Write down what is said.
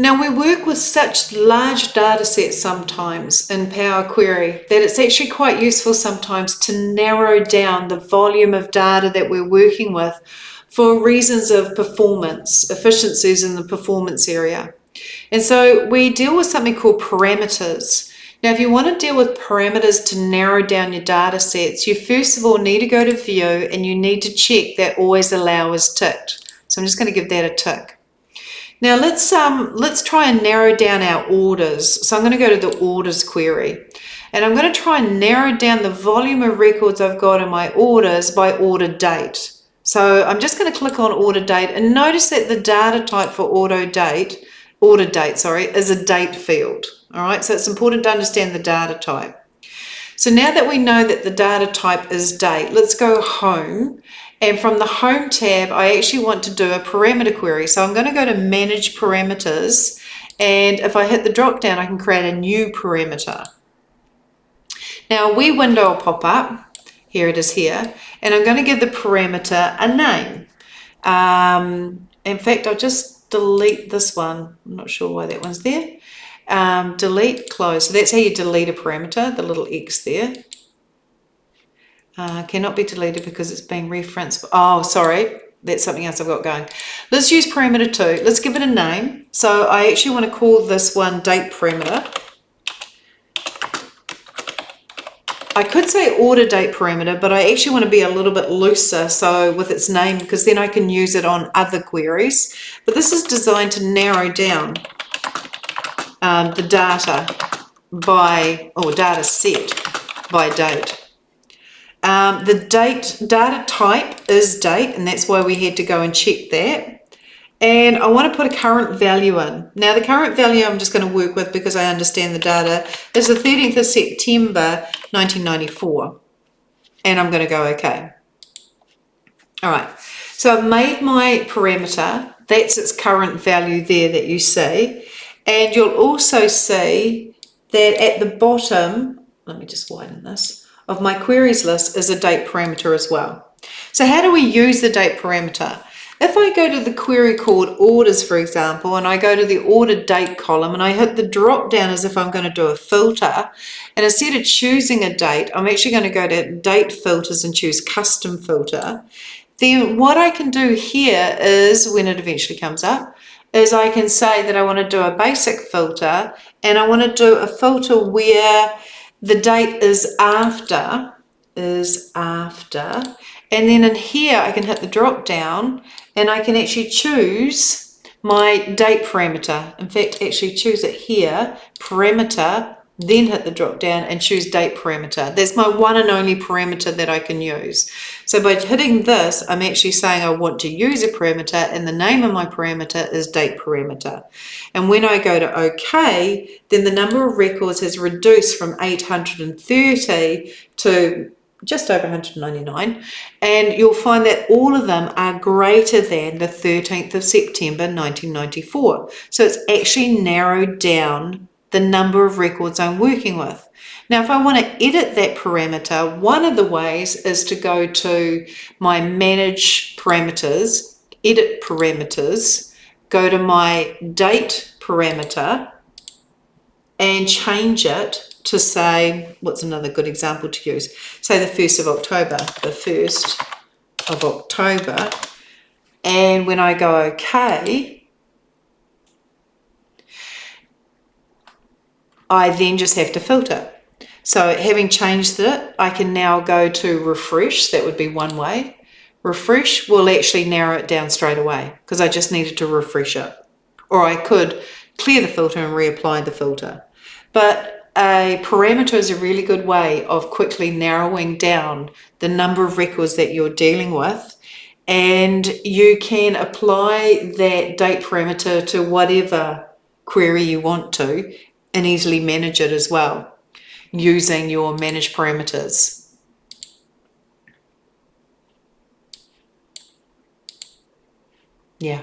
Now we work with such large data sets sometimes in Power Query that it's actually quite useful sometimes to narrow down the volume of data that we're working with for reasons of performance, efficiencies in the performance area. And so we deal with something called parameters. Now, if you want to deal with parameters to narrow down your data sets, you first of all need to go to View and you need to check that Always Allow is ticked. So I'm just going to give that a tick. Now let's try and narrow down our orders. So I'm going to go to the orders query and I'm going to try and narrow down the volume of records I've got in my orders by order date. So I'm just going to click on order date and notice that the data type for order date, is a date field. All right, so it's important to understand the data type. So now that we know that the data type is date, let's go home. And from the Home tab, I actually want to do a parameter query. So I'm going to go to Manage Parameters. And if I hit the drop down, I can create a new parameter. Now a wee window will pop up. Here it is here. And I'm going to give the parameter a name. In fact, I'll just delete this one. I'm not sure why that one's there. Delete, close. So that's how you delete a parameter, the little X there. Cannot be deleted because it's being referenced. Oh, sorry, that's something else I've got going. Let's use parameter 2. Let's give it a name. So I actually want to call this one date parameter. I could say order date parameter, but I actually want to be a little bit looser so with its name, because then I can use it on other queries. But this is designed to narrow down the data by, or data set by date. The data type is date, and that's why we had to go and check that. And I want to put a current value in. Now the current value I'm just going to work with because I understand the data is the 13th of September 1994. And I'm going to go OK. All right, so I've made my parameter. That's its current value there that you see. And you'll also see that at the bottom, let me just widen this, of my queries list is a date parameter as well. So how do we use the date parameter? If I go to the query called orders, for example, and I go to the order date column and I hit the drop down as if I'm going to do a filter, and instead of choosing a date, I'm actually going to go to date filters and choose custom filter. Then what I can do here is, when it eventually comes up, is I can say that I want to do a basic filter and I want to do a filter where the date is after, and then in here I can hit the drop down and I can actually choose my date parameter. In fact, actually choose it here, parameter, then hit the drop down and choose date parameter. That's my one and only parameter that I can use. So by hitting this, I'm actually saying I want to use a parameter and the name of my parameter is date parameter. And when I go to OK, then the number of records has reduced from 830 to just over 199, and you'll find that all of them are greater than the 13th of September 1994. So it's actually narrowed down the number of records I'm working with. Now, if I want to edit that parameter, one of the ways is to go to my Manage Parameters, Edit Parameters, go to my Date parameter, and change it to say, what's another good example to use? Say the 1st of October, the 1st of October. And when I go OK, I then just have to filter. So having changed it, I can now go to refresh. That would be one way. Refresh will actually narrow it down straight away because I just needed to refresh it. Or I could clear the filter and reapply the filter. But a parameter is a really good way of quickly narrowing down the number of records that you're dealing with, and you can apply that date parameter to whatever query you want to and easily manage it as well using your manage parameters. Yeah.